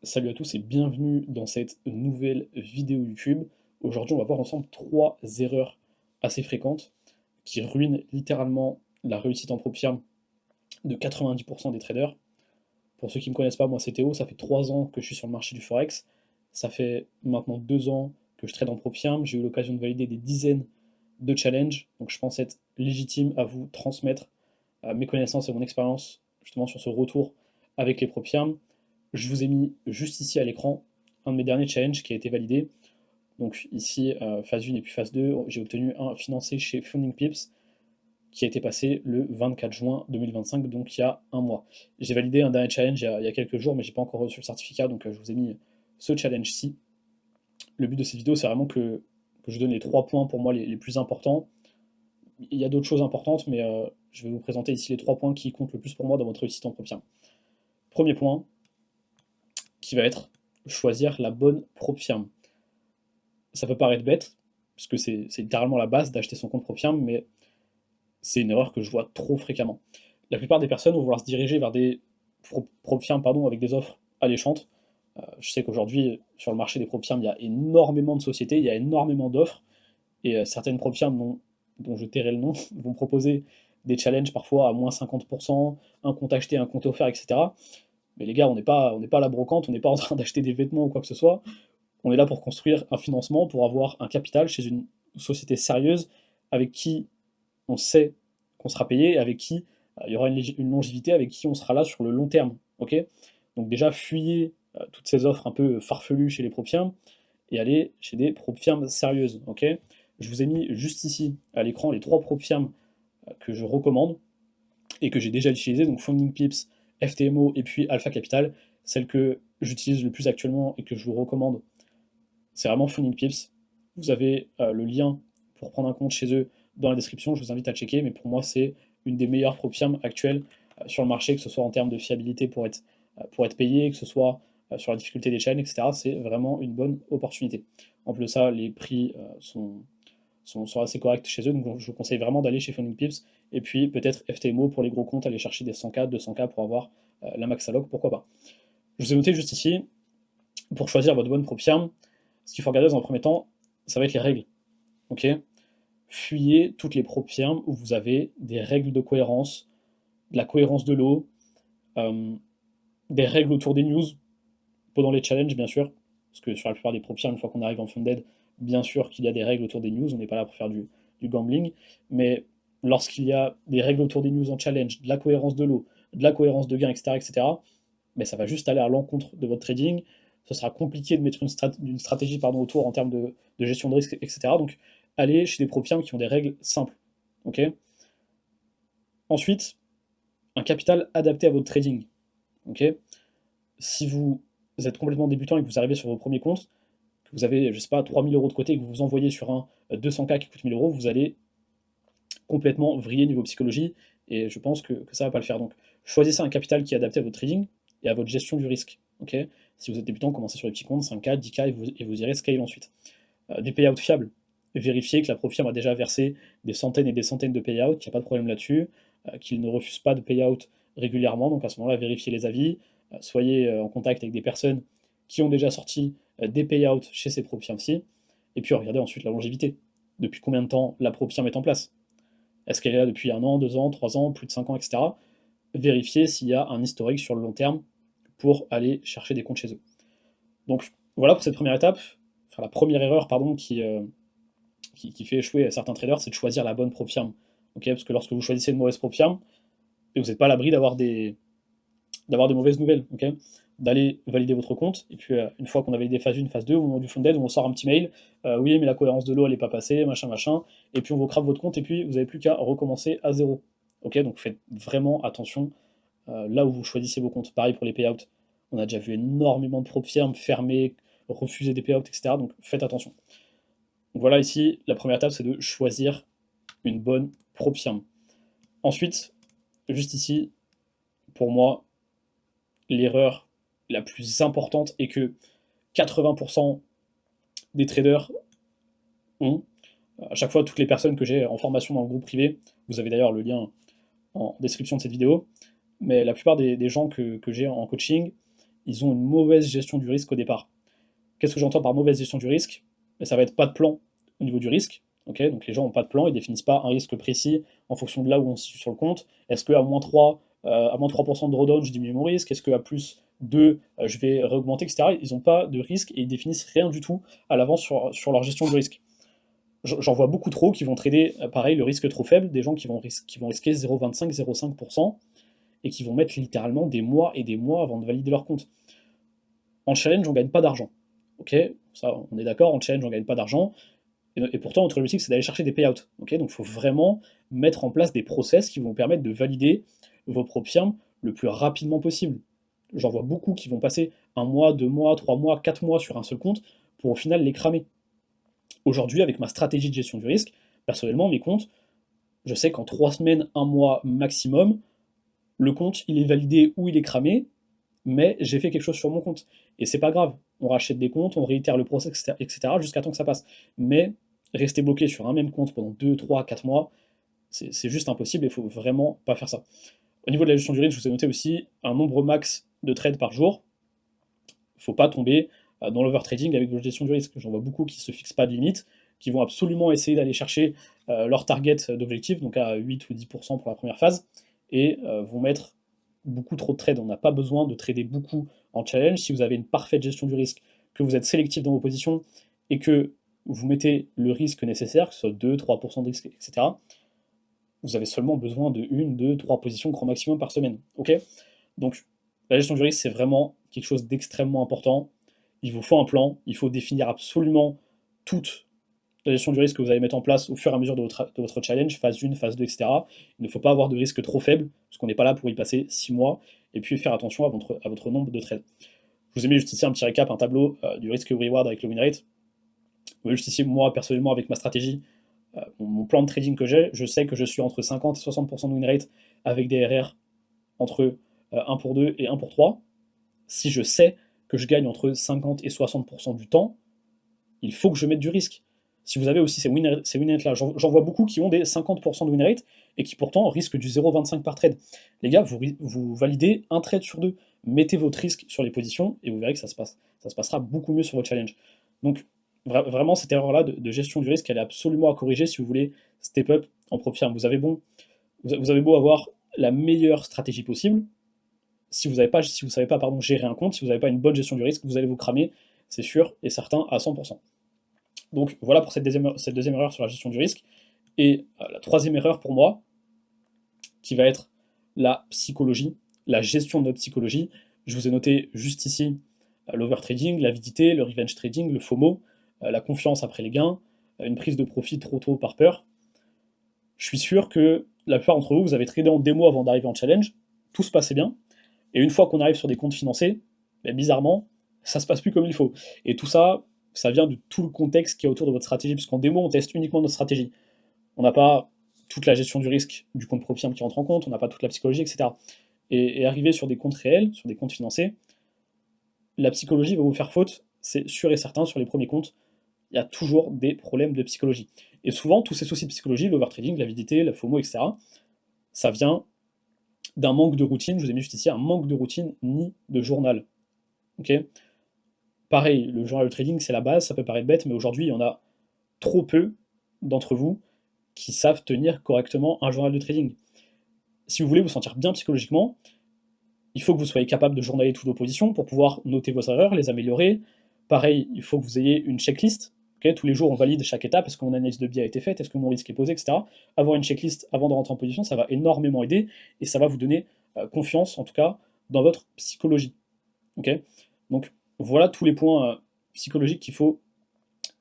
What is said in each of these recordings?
Salut à tous et bienvenue dans cette nouvelle vidéo YouTube. Aujourd'hui, on va voir ensemble trois erreurs assez fréquentes qui ruinent littéralement la réussite en prop firme de 90% des traders. Pour ceux qui ne me connaissent pas, moi c'est Théo, ça fait 3 ans que je suis sur le marché du Forex. Ça fait maintenant 2 ans que je trade en prop firme. J'ai eu l'occasion de valider des dizaines de challenges, donc je pense être légitime à vous transmettre mes connaissances et mon expérience justement sur ce retour avec les prop firmes. Je vous ai mis juste ici à l'écran un de mes derniers challenges qui a été validé. Donc ici, phase 1 et puis phase 2, j'ai obtenu un financé chez Funding Pips qui a été passé le 24 juin 2025, donc il y a un mois. J'ai validé un dernier challenge il y a quelques jours, mais j'ai pas encore reçu le certificat, donc je vous ai mis ce challenge-ci. Le but de cette vidéo, c'est vraiment que je donne les 3 points pour moi les plus importants. Il y a d'autres choses importantes, mais je vais vous présenter ici les 3 points qui comptent le plus pour moi dans votre réussite en prop firme. Premier point, qui va être choisir la bonne prop firme. Ça peut paraître bête, puisque c'est littéralement la base d'acheter son compte prop firme, mais c'est une erreur que je vois trop fréquemment. La plupart des personnes vont vouloir se diriger vers des prop firmes avec des offres alléchantes. Je sais qu'aujourd'hui, sur le marché des prop firmes, il y a énormément de sociétés, il y a énormément d'offres, et certaines prop firmes dont je tairai le nom vont proposer des challenges parfois à moins 50%, un compte acheté, un compte offert, etc. Mais les gars, on n'est pas à la brocante, on n'est pas en train d'acheter des vêtements ou quoi que ce soit. On est là pour construire un financement, pour avoir un capital chez une société sérieuse avec qui on sait qu'on sera payé, avec qui il y aura une longévité, avec qui on sera là sur le long terme. Ok. Donc déjà, fuyez toutes ces offres un peu farfelues chez les prop firmes et allez chez des prop firmes sérieuses. Ok. Je vous ai mis juste ici à l'écran les 3 prop firmes que je recommande et que j'ai déjà utilisées, donc Funding Pips, FTMO et puis Alpha Capital. Celle que j'utilise le plus actuellement et que je vous recommande, c'est vraiment Funding Pips. Vous avez le lien pour prendre un compte chez eux dans la description, je vous invite à checker, mais pour moi c'est une des meilleures prop firmes actuelles sur le marché, que ce soit en termes de fiabilité pour être payé, que ce soit sur la difficulté des chaînes, etc. C'est vraiment une bonne opportunité. En plus de ça, les prix sont assez corrects chez eux, donc je vous conseille vraiment d'aller chez Funding Pips, et puis peut-être FTMO pour les gros comptes, aller chercher des 100K, 200K pour avoir la max alloc, pourquoi pas. Je vous ai noté juste ici, pour choisir votre bonne prop firme, ce qu'il faut regarder dans un premier temps, ça va être les règles. Ok. Fuyez toutes les prop firmes où vous avez des règles de cohérence, de la cohérence de l'eau, euh, des règles autour des news, pendant les challenges bien sûr, parce que sur la plupart des prop firmes, une fois qu'on arrive en funded, bien sûr qu'il y a des règles autour des news, on n'est pas là pour faire du gambling, mais lorsqu'il y a des règles autour des news en challenge, de la cohérence de l'eau, de la cohérence de gain, etc., ben ça va juste aller à l'encontre de votre trading. Ce sera compliqué de mettre une stratégie autour en termes de gestion de risque, etc. Donc, allez chez des prop firmes qui ont des règles simples. Ok. Ensuite, un capital adapté à votre trading. Ok. Si vous êtes complètement débutant et que vous arrivez sur vos premiers comptes, que vous avez, je sais pas, 3 000 € de côté et que vous vous envoyez sur un 200K qui coûte 1 000 €, vous allez complètement vriller niveau psychologie et je pense que ça va pas le faire. Donc, choisissez un capital qui est adapté à votre trading et à votre gestion du risque. Ok. Si vous êtes débutant, commencez sur les petits comptes, 5K, 10K et vous irez scale ensuite. Des payouts fiables. Vérifiez que la prop firme a déjà versé des centaines et des centaines de payouts, qu'il n'y a pas de problème là-dessus, qu'il ne refuse pas de payout régulièrement. Donc à ce moment-là, vérifiez les avis, soyez en contact avec des personnes qui ont déjà sorti des payouts chez ces prop firmes-ci, et puis regardez ensuite la longévité. Depuis combien de temps la prop firme est en place? Est-ce qu'elle est là depuis 1 an, 2 ans, 3 ans, plus de 5 ans, etc. Vérifiez s'il y a un historique sur le long terme pour aller chercher des comptes chez eux. Donc voilà pour cette première étape, enfin la première erreur pardon, qui fait échouer certains traders, c'est de choisir la bonne prop firme. Okay, parce que lorsque vous choisissez une mauvaise prop firme, vous n'êtes pas à l'abri d'avoir des mauvaises nouvelles. Okay, d'aller valider votre compte, et puis une fois qu'on a validé phase 1, phase 2, au moment du funded, on sort un petit mail, oui mais la cohérence de l'eau elle n'est pas passée, machin machin, et puis on vous crappe votre compte, et puis vous n'avez plus qu'à recommencer à zéro. Okay, donc faites vraiment attention là où vous choisissez vos comptes. Pareil pour les payouts. On a déjà vu énormément de prop firmes fermer, refuser des payouts, etc. Donc faites attention. Donc voilà, ici, la première étape, c'est de choisir une bonne prop firme. Ensuite, juste ici, pour moi, l'erreur la plus importante et que 80% des traders ont, à chaque fois, toutes les personnes que j'ai en formation dans le groupe privé, vous avez d'ailleurs le lien en description de cette vidéo, mais la plupart des gens que j'ai en coaching, ils ont une mauvaise gestion du risque au départ. Qu'est-ce que j'entends par mauvaise gestion du risque? Ça va être pas de plan au niveau du risque. Okay, donc les gens n'ont pas de plan, ils définissent pas un risque précis en fonction de là où on se situe sur le compte. Est-ce qu'à moins 3% de drawdown, je diminue mon risque? Est-ce qu'à plus 2, je vais réaugmenter, etc. Ils n'ont pas de risque et ils définissent rien du tout à l'avance sur leur gestion du risque. J'en vois beaucoup trop qui vont trader, pareil, le risque trop faible, des gens qui vont risquer 0,25, 0,5% et qui vont mettre littéralement des mois et des mois avant de valider leur compte. En challenge, on ne gagne pas d'argent. Ok, ça, on est d'accord, en challenge, on ne gagne pas d'argent. Et pourtant, notre objectif, c'est d'aller chercher des payouts. Okay, donc, il faut vraiment mettre en place des process qui vont vous permettre de valider vos prop firmes le plus rapidement possible. J'en vois beaucoup qui vont passer 1 mois, 2 mois, 3 mois, 4 mois sur un seul compte pour au final les cramer. Aujourd'hui, avec ma stratégie de gestion du risque, personnellement, mes comptes, je sais qu'en 3 semaines, 1 mois maximum, le compte, il est validé ou il est cramé, mais j'ai fait quelque chose sur mon compte. Et c'est pas grave. On rachète des comptes, on réitère le process, etc., jusqu'à temps que ça passe. Mais rester bloqué sur un même compte pendant 2, 3, 4 mois, c'est juste impossible et il faut vraiment pas faire ça. Au niveau de la gestion du risque, je vous ai noté aussi un nombre max de trades par jour. Il ne faut pas tomber dans l'overtrading avec la gestion du risque. J'en vois beaucoup qui ne se fixent pas de limite, qui vont absolument essayer d'aller chercher leur target d'objectif, donc à 8 ou 10% pour la première phase, et vont mettre beaucoup trop de trades. On n'a pas besoin de trader beaucoup en challenge. Si vous avez une parfaite gestion du risque, que vous êtes sélectif dans vos positions et que vous mettez le risque nécessaire, que ce soit 2-3% de risque, etc., vous avez seulement besoin de 1, 2, 3 positions grand maximum par semaine. Ok? Donc, la gestion du risque, c'est vraiment quelque chose d'extrêmement important. Il vous faut un plan, il faut définir absolument toute la gestion du risque que vous allez mettre en place au fur et à mesure de votre challenge, phase 1, phase 2, etc. Il ne faut pas avoir de risque trop faible, parce qu'on n'est pas là pour y passer 6 mois, et puis faire attention à votre nombre de trades. Je vous ai mis juste ici un petit récap, un tableau du risque reward avec le win rate. Vous voyez juste ici, moi, personnellement, avec ma stratégie, mon plan de trading que j'ai, je sais que je suis entre 50 et 60% de win rate avec des RR entre 1 pour 2 et 1 pour 3. Si je sais que je gagne entre 50 et 60% du temps, il faut que je mette du risque. Si vous avez aussi ces win rates là, j'en vois beaucoup qui ont des 50% de win rate et qui pourtant risquent du 0,25 par trade. Les gars, vous validez un trade sur 2. Mettez votre risque sur les positions et vous verrez que ça se passera beaucoup mieux sur votre challenge. Donc, vraiment, cette erreur-là de gestion du risque, elle est absolument à corriger si vous voulez step up en prop firm. Vous avez beau avoir la meilleure stratégie possible, si vous ne savez pas gérer un compte, si vous n'avez pas une bonne gestion du risque, vous allez vous cramer, c'est sûr et certain à 100%. Donc voilà pour cette deuxième erreur sur la gestion du risque. Et la troisième erreur pour moi, qui va être la psychologie, la gestion de notre psychologie. Je vous ai noté juste ici l'overtrading, l'avidité, le revenge trading, le FOMO, la confiance après les gains, une prise de profit trop tôt par peur. Je suis sûr que la plupart d'entre vous, vous avez tradé en démo avant d'arriver en challenge, tout se passait bien, et une fois qu'on arrive sur des comptes financés, bizarrement, ça se passe plus comme il faut. Et tout ça, ça vient de tout le contexte qui est autour de votre stratégie, puisqu'en démo, on teste uniquement notre stratégie. On n'a pas toute la gestion du risque du compte pro firme qui rentre en compte, on n'a pas toute la psychologie, etc. Et arriver sur des comptes réels, sur des comptes financés, la psychologie va vous faire faute, c'est sûr et certain, sur les premiers comptes, il y a toujours des problèmes de psychologie. Et souvent, tous ces soucis de psychologie, l'overtrading, l'avidité, la FOMO, etc., ça vient d'un manque de routine, je vous ai mis juste ici, un manque de routine ni de journal. Ok? Pareil, le journal de trading, c'est la base, ça peut paraître bête, mais aujourd'hui, il y en a trop peu d'entre vous qui savent tenir correctement un journal de trading. Si vous voulez vous sentir bien psychologiquement, il faut que vous soyez capable de journaler toutes vos positions pour pouvoir noter vos erreurs, les améliorer. Pareil, il faut que vous ayez une checklist. Okay, tous les jours, on valide chaque étape. Est-ce que mon analyse de biais a été faite? Est-ce que mon risque est posé, etc. Avoir une checklist avant de rentrer en position, ça va énormément aider et ça va vous donner confiance, en tout cas, dans votre psychologie. Okay, donc, voilà tous les points psychologiques qu'il faut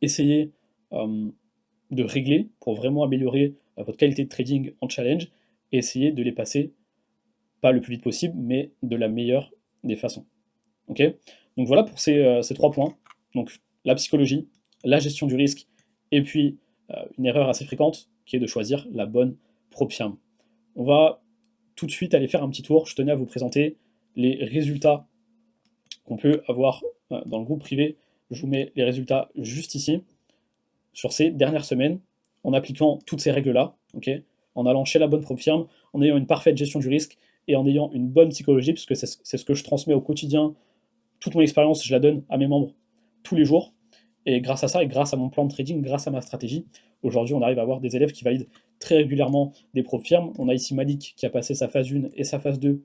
essayer de régler pour vraiment améliorer votre qualité de trading en challenge et essayer de les passer pas le plus vite possible, mais de la meilleure des façons. Ok? Donc voilà pour ces 3 points. Donc la psychologie, la gestion du risque, et puis une erreur assez fréquente qui est de choisir la bonne prop firm. On va tout de suite aller faire un petit tour. Je tenais à vous présenter les résultats qu'on peut avoir dans le groupe privé. Je vous mets les résultats juste ici, sur ces dernières semaines, en appliquant toutes ces règles-là, okay, en allant chez la bonne prop firm, en ayant une parfaite gestion du risque et en ayant une bonne psychologie, puisque c'est ce que je transmets au quotidien toute mon expérience, je la donne à mes membres tous les jours. Et grâce à ça, et grâce à mon plan de trading, grâce à ma stratégie, aujourd'hui, on arrive à avoir des élèves qui valident très régulièrement des profs firmes. On a ici Malik qui a passé sa phase 1 et sa phase 2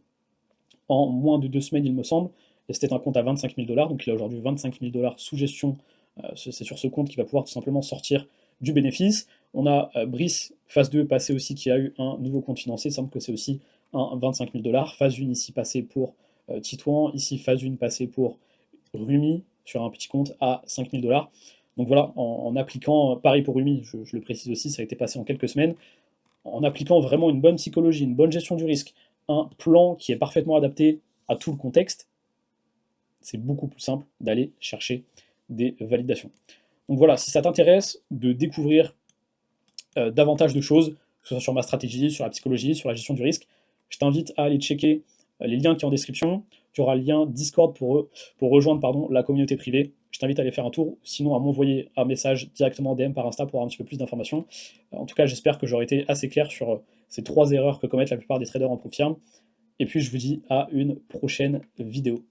en moins de 2 semaines, il me semble. Et c'était un compte à 25 000 $. Donc il a aujourd'hui 25 000 $ sous gestion. C'est sur ce compte qu'il va pouvoir tout simplement sortir du bénéfice. On a Brice, phase 2 passé aussi, qui a eu un nouveau compte financier. Il semble que c'est aussi un 25 000 $. Phase 1 ici passé pour Titouan. Ici, phase 1 passé pour Rumi sur un petit compte à 5 000 $. Donc voilà, en appliquant, pareil pour Rumi, je le précise aussi, ça a été passé en quelques semaines, en appliquant vraiment une bonne psychologie, une bonne gestion du risque, un plan qui est parfaitement adapté à tout le contexte, c'est beaucoup plus simple d'aller chercher des validations. Donc voilà, si ça t'intéresse de découvrir davantage de choses, que ce soit sur ma stratégie, sur la psychologie, sur la gestion du risque, je t'invite à aller checker les liens qui sont en description. Tu auras le lien Discord pour rejoindre la communauté privée. Je t'invite à aller faire un tour, sinon à m'envoyer un message directement en DM par Insta pour avoir un petit peu plus d'informations. En tout cas, j'espère que j'aurai été assez clair sur ces 3 erreurs que commettent la plupart des traders en profit. Et puis, je vous dis à une prochaine vidéo.